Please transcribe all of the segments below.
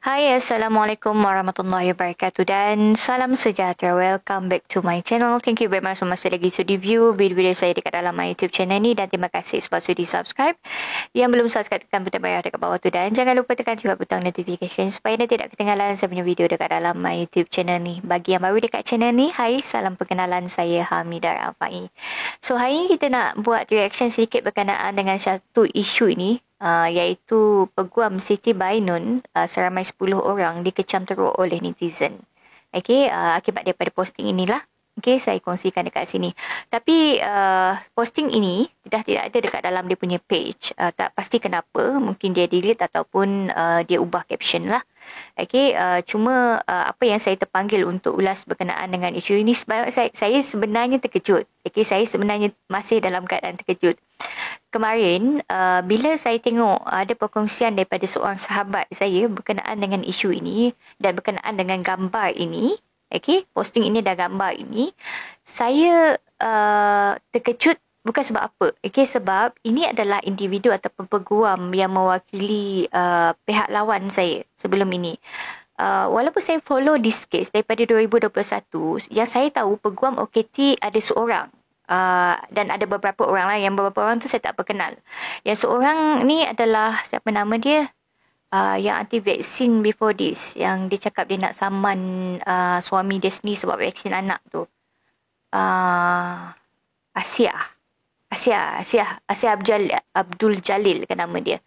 Hai, Assalamualaikum warahmatullahi wabarakatuh dan salam sejahtera. Welcome back to my channel. Thank you very much masih lagi sudi view video-video saya dekat dalam my YouTube channel ni dan terima kasih sebab sudi subscribe. Yang belum subscribe tekan butang merah dekat bawah tu dan jangan lupa tekan juga butang notification supaya anda tidak ketinggalan saya punya video dekat dalam my YouTube channel ni. Bagi yang baru dekat channel ni, hai, salam perkenalan, saya Hamidah Rafai. So hari ni kita nak buat reaction sedikit berkenaan dengan satu isu ini. Iaitu peguam Siti Bainun seramai 10 orang dikecam teruk oleh netizen. Akibat daripada posting inilah. Saya kongsikan dekat sini. Tapi posting ini tidak ada dekat dalam dia punya page. Tak pasti kenapa. Mungkin dia delete ataupun dia ubah caption lah. Cuma apa yang saya terpanggil untuk ulas berkenaan dengan isu ini sebab saya sebenarnya terkejut. Saya sebenarnya masih dalam keadaan terkejut. Kemarin, bila saya tengok ada perkongsian daripada seorang sahabat saya berkenaan dengan isu ini dan berkenaan dengan gambar ini, posting ini dan gambar ini, saya terkejut bukan sebab apa. Sebab ini adalah individu ataupun peguam yang mewakili pihak lawan saya sebelum ini. Walaupun saya follow this case daripada 2021, yang saya tahu peguam OKT ada seorang. Dan ada beberapa orang lah. Yang beberapa orang tu saya tak berkenal. Yang seorang ni adalah, siapa nama dia? Yang anti vaksin before this. Yang dia cakap dia nak saman suami dia sendiri sebab vaksin anak tu. Asia Abdul Jalil kan nama dia.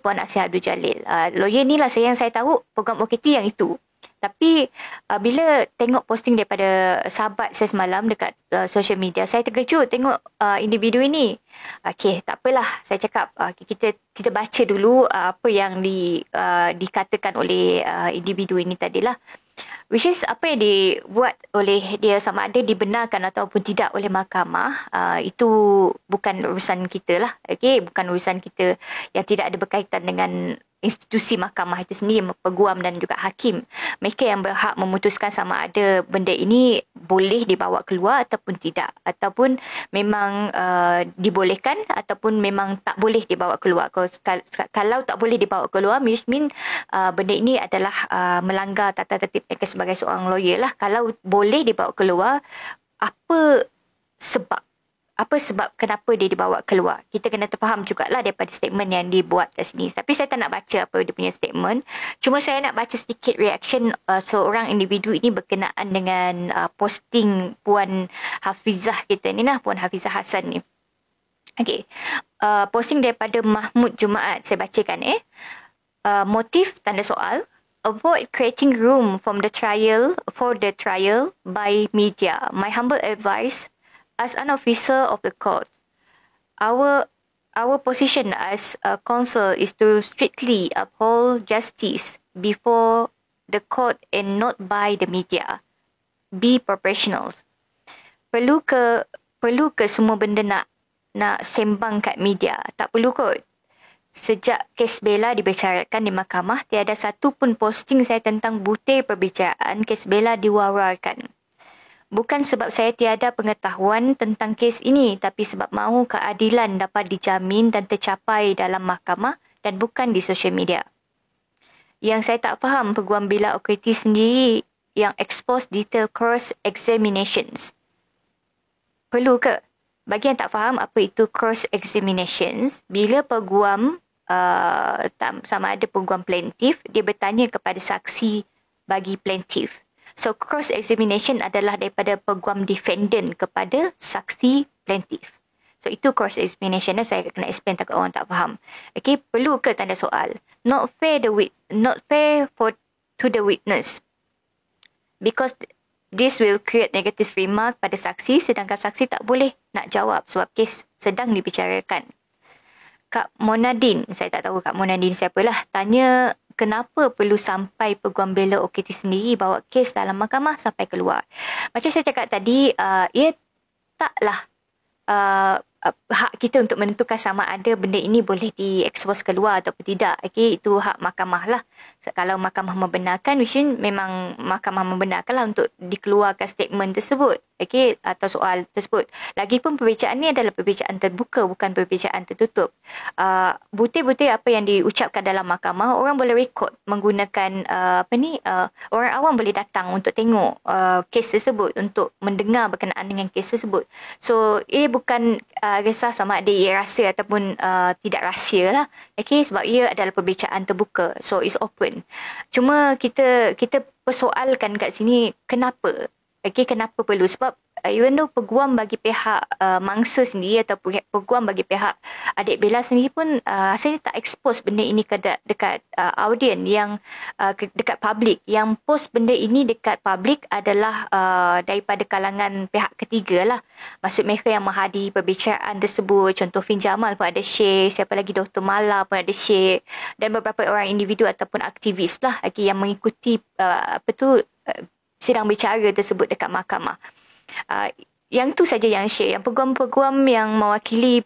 Puan Asia Abdul Jalil. Lawyer ni lah yang saya tahu program OKT yang itu. Tapi bila tengok posting daripada sahabat saya semalam dekat social media, saya terkejut tengok individu ini. Tak apalah, saya cakap kita baca dulu apa yang dikatakan oleh individu ini tadilah. Which is apa yang dibuat oleh dia sama ada dibenarkan ataupun tidak oleh mahkamah, itu bukan urusan kita lah. Bukan urusan kita yang tidak ada berkaitan dengan institusi mahkamah itu sendiri, peguam dan juga hakim. Mereka yang berhak memutuskan sama ada benda ini boleh dibawa keluar ataupun tidak. Ataupun memang dibolehkan ataupun memang tak boleh dibawa keluar. Kalau tak boleh dibawa keluar, which mean benda ini adalah melanggar tata tertib mereka sebagai seorang lawyer lah. Kalau boleh dibawa keluar, apa sebab kenapa dia dibawa keluar. Kita kena terfaham jugalah daripada statement yang dibuat kat sini. Tapi saya tak nak baca apa dia punya statement. Cuma saya nak baca sedikit reaction seorang individu ini berkenaan dengan posting Puan Hafizah kita ni lah. Puan Hafizah Hassan ni. Posting daripada Mahmud Jumaat. Saya bacakan motif tanda soal. Avoid creating room for the trial by media. My humble advice as an officer of the court, our position as a counsel is to strictly uphold justice before the court and not by the media. Be professionals. Perlu ke semua benda nak sembang kat media? Tak perlu kot. Sejak kes bela dibicarakan di mahkamah, tiada satu pun posting saya tentang butir perbicaraan kes bela diwawarkan. Bukan sebab saya tiada pengetahuan tentang kes ini, tapi sebab mahu keadilan dapat dijamin dan tercapai dalam mahkamah dan bukan di social media. Yang saya tak faham, peguam bela OKT sendiri yang expose detail cross examinations. Perlu ke? Bagi yang tak faham apa itu cross examinations, bila peguam sama ada peguam plaintiff, dia bertanya kepada saksi bagi plaintiff. So, cross-examination adalah daripada peguam defendant kepada saksi plaintiff. So, itu cross-examination. Saya kena explain takut orang tak faham. Perlu ke tanda soal? Not fair to the witness. Because this will create negative remark pada saksi, sedangkan saksi tak boleh nak jawab sebab kes sedang dibicarakan. Kak Monadin, saya tak tahu Kak Monadin siapalah, tanya kenapa perlu sampai peguam bela OKT sendiri bawa kes dalam mahkamah sampai keluar. Macam saya cakap tadi, ia taklah hak kita untuk menentukan sama ada benda ini boleh diekspos keluar ataupun tidak. Itu hak mahkamah lah. Kalau mahkamah membenarkan, memang mahkamah membenarkan lah untuk dikeluarkan statement tersebut. okey, atau soal tersebut. Lagipun perbincangan ni adalah perbincangan terbuka, bukan perbincangan tertutup. Butir-butir apa yang diucapkan dalam mahkamah, orang boleh rekod menggunakan orang awam boleh datang untuk tengok kes tersebut, untuk mendengar berkenaan dengan kes tersebut. So, ia bukan kisah sama ada ia rahsia ataupun tidak rahsia lah. Okay, sebab ia adalah perbincangan terbuka. So, it's open. Cuma kita persoalkan kat sini kenapa? Okay, kenapa perlu? Sebab even though peguam bagi pihak mangsa sendiri atau peguam bagi pihak adik Bella sendiri pun rasanya tak expose benda ini dekat audien yang dekat publik. Yang post benda ini dekat publik adalah daripada kalangan pihak ketiga lah. Maksud mereka yang menghadiri perbicaraan tersebut. Contoh Fin Jamal pun ada share, siapa lagi Dr. Mala pun ada share, dan beberapa orang individu ataupun aktivis lah yang mengikuti sidang bicara tersebut dekat mahkamah. Yang tu saja yang share. Yang peguam-peguam yang mewakili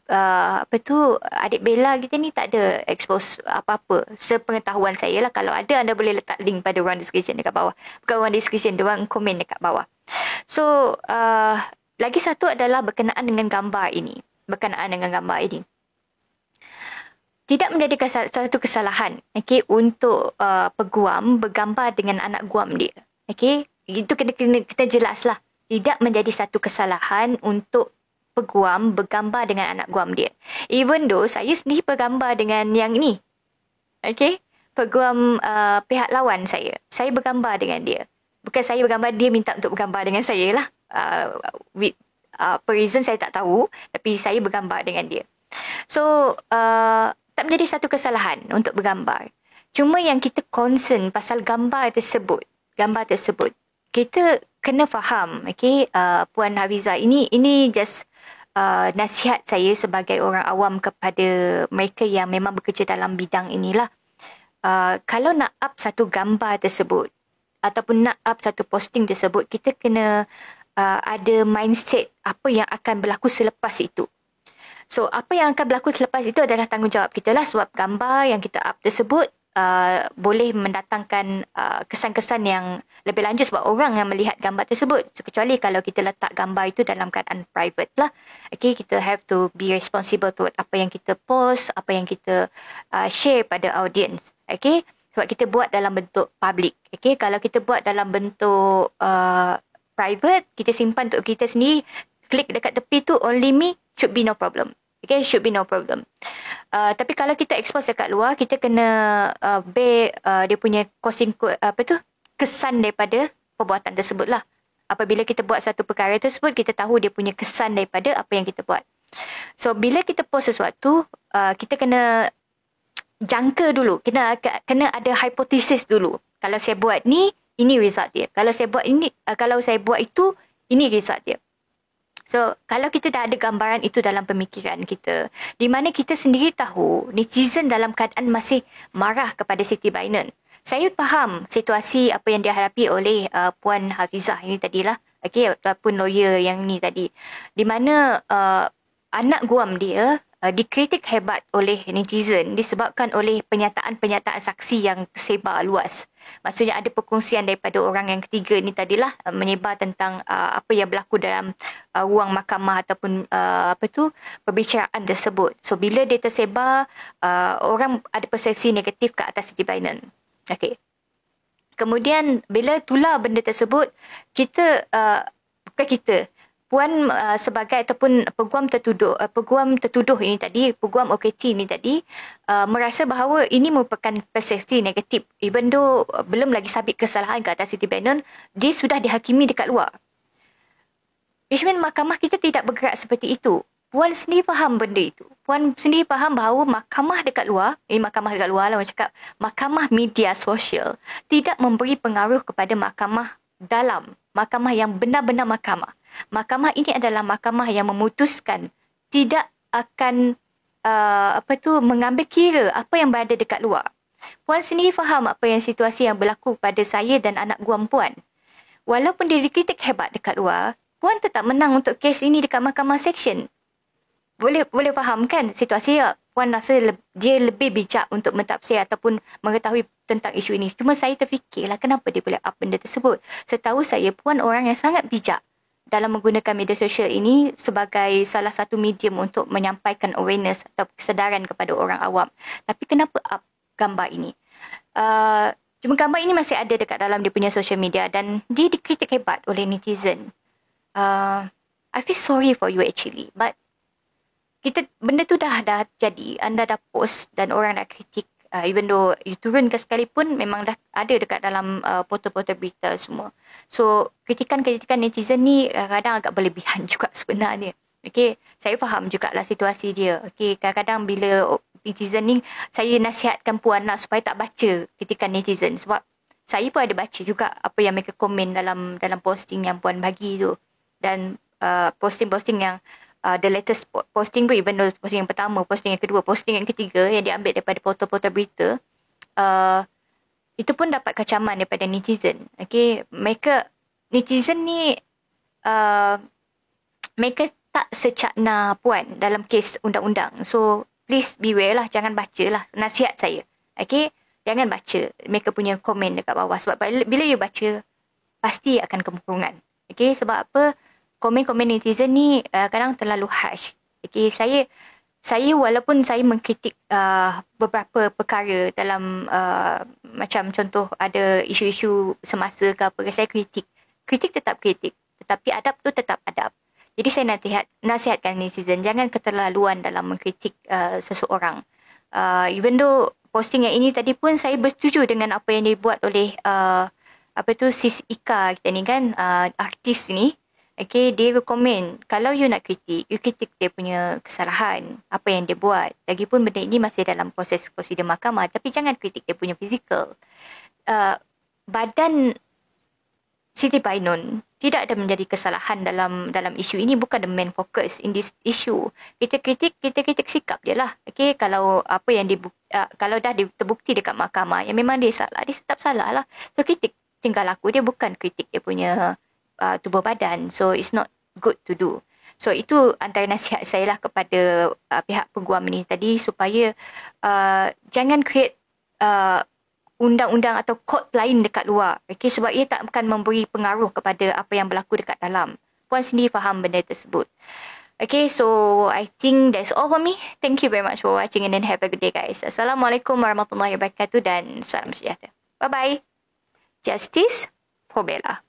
adik Bella kita ni tak ada expose apa-apa. Sepengetahuan saya lah. Kalau ada, anda boleh letak link pada ruang description dekat bawah. Bukan ruang description, ruang komen dekat bawah. So, lagi satu adalah berkenaan dengan gambar ini. Tidak menjadi satu kesalahan untuk peguam bergambar dengan anak guam dia. Itu kena jelas lah. Tidak menjadi satu kesalahan untuk peguam bergambar dengan anak guam dia. Even though saya sendiri bergambar dengan yang ni. Peguam pihak lawan saya. Saya bergambar dengan dia. Bukan saya bergambar, dia minta untuk bergambar dengan saya lah. Per reason saya tak tahu. Tapi saya bergambar dengan dia. So, tak menjadi satu kesalahan untuk bergambar. Cuma yang kita concern pasal gambar tersebut. Kita kena faham, Puan Hafizah, ini just nasihat saya sebagai orang awam kepada mereka yang memang bekerja dalam bidang inilah. Kalau nak up satu gambar tersebut ataupun nak up satu posting tersebut, kita kena ada mindset apa yang akan berlaku selepas itu. So, apa yang akan berlaku selepas itu adalah tanggungjawab kita lah, sebab gambar yang kita up tersebut boleh mendatangkan kesan-kesan yang lebih lanjut sebab orang yang melihat gambar tersebut. So, kecuali kalau kita letak gambar itu dalam keadaan private lah. Kita have to be responsible toward apa yang kita post, apa yang kita share pada audience. Sebab kita buat dalam bentuk public. Kalau kita buat dalam bentuk private, kita simpan untuk kita sendiri, klik dekat tepi tu, only me, should be no problem. Should be no problem. Tapi kalau kita expose dekat luar, kita kena bear dia punya kesan daripada perbuatan tersebut lah. Apabila kita buat satu perkara tersebut, kita tahu dia punya kesan daripada apa yang kita buat. So, bila kita post sesuatu, kita kena jangka dulu. Kena ada hipotesis dulu. Kalau saya buat ni, ini result dia. Kalau saya buat itu, ini result dia. So, kalau kita dah ada gambaran itu dalam pemikiran kita, di mana kita sendiri tahu netizen dalam keadaan masih marah kepada Siti Bainon. Saya faham situasi apa yang dihadapi oleh Puan Hafizah ini tadilah, ataupun lawyer yang ni tadi. Di mana anak guam dia dikritik hebat oleh netizen disebabkan oleh penyataan-penyataan saksi yang tersebar luas. Maksudnya ada perkongsian daripada orang yang ketiga ni tadilah menyebar tentang apa yang berlaku dalam ruang mahkamah ataupun perbicaraan tersebut. So, bila dia tersebar, orang ada persepsi negatif ke atas Siti Bainon. Kemudian bila tular benda tersebut, Puan sebagai ataupun peguam tertuduh ini tadi, peguam OKT ini tadi, merasa bahawa ini merupakan persepsi negatif. Even though belum lagi sabit kesalahan ke atas Siti Bainon, dia sudah dihakimi dekat luar. Which means mahkamah kita tidak bergerak seperti itu. Puan sendiri faham benda itu. Puan sendiri faham bahawa mahkamah dekat luar lah, orang cakap, mahkamah media sosial tidak memberi pengaruh kepada mahkamah dalam. Mahkamah yang benar-benar mahkamah. Mahkamah ini adalah mahkamah yang memutuskan, tidak akan mengambil kira apa yang berada dekat luar. Puan sendiri faham apa yang situasi yang berlaku pada saya dan anak guam Puan. Walaupun dia dikritik hebat dekat luar, Puan tetap menang untuk kes ini dekat mahkamah seksyen. Boleh faham kan situasi ya? Puan rasa dia lebih bijak untuk mentafsir ataupun mengetahui tentang isu ini. Cuma saya terfikirlah kenapa dia boleh up benda tersebut. Setahu saya, Puan orang yang sangat bijak. dalam menggunakan media sosial ini sebagai salah satu medium untuk menyampaikan awareness atau kesedaran kepada orang awam. Tapi kenapa up gambar ini? Cuma gambar ini masih ada dekat dalam dia punya social media dan dia dikritik hebat oleh netizen. I feel sorry for you actually, but benda tu dah jadi, anda dah post dan orang nak kritik, even though you turunkan sekalipun memang dah ada dekat dalam portal-portal berita semua. So kritikan-kritikan netizen ni kadang agak berlebihan juga sebenarnya. Okay, saya faham jugalah situasi dia. Okay, kadang-kadang bila netizen ni, saya nasihatkan puan lah supaya tak baca kritikan netizen, sebab saya pun ada baca juga apa yang mereka komen dalam posting yang puan bagi tu. Dan posting-posting yang the latest posting pun, even though posting yang pertama, posting yang kedua, posting yang ketiga yang diambil daripada portal-portal berita, itu pun dapat kecaman daripada netizen. Okay, netizen ni mereka tak secakna puan dalam kes undang-undang. So please beware lah, jangan baca lah, nasihat saya. Okay, jangan baca mereka punya komen dekat bawah, sebab bila you baca pasti akan kemungkungan. Okay, sebab apa? Komen-komen netizen ni kadang terlalu harsh. Okay, saya walaupun saya mengkritik beberapa perkara dalam macam contoh ada isu-isu semasa ke apa, saya kritik tetap kritik, tetapi adab tu tetap adab. Jadi saya nasihatkan netizen, jangan keterlaluan dalam mengkritik seseorang. Even though posting yang ini tadi pun saya bersetuju dengan apa yang dibuat oleh Sis Ika kita ni kan, artis ni. Okay, dia komen, kalau you nak kritik, you kritik dia punya kesalahan, apa yang dia buat. Lagipun benda ini masih dalam proses prosedur mahkamah, tapi jangan kritik dia punya fizikal. Badan Siti Bainun tidak ada menjadi kesalahan dalam isu ini, bukan the main focus in this issue. Kita kritik sikap dia lah. Okay, kalau apa yang kalau dah terbukti dekat mahkamah yang memang dia salah, dia tetap salah lah. So kritik tinggal laku dia, bukan kritik dia punya tubuh badan. So it's not good to do. So itu antara nasihat saya lah kepada pihak peguam ini tadi, supaya jangan create undang-undang atau kod lain dekat luar. Okay, sebab ia tak akan memberi pengaruh kepada apa yang berlaku dekat dalam. Puan sendiri faham benda tersebut. Okay, so I think that's all for me. Thank you very much for watching and then have a good day guys. Assalamualaikum warahmatullahi wabarakatuh dan salam sejahtera. Bye-bye. Justice for Bella.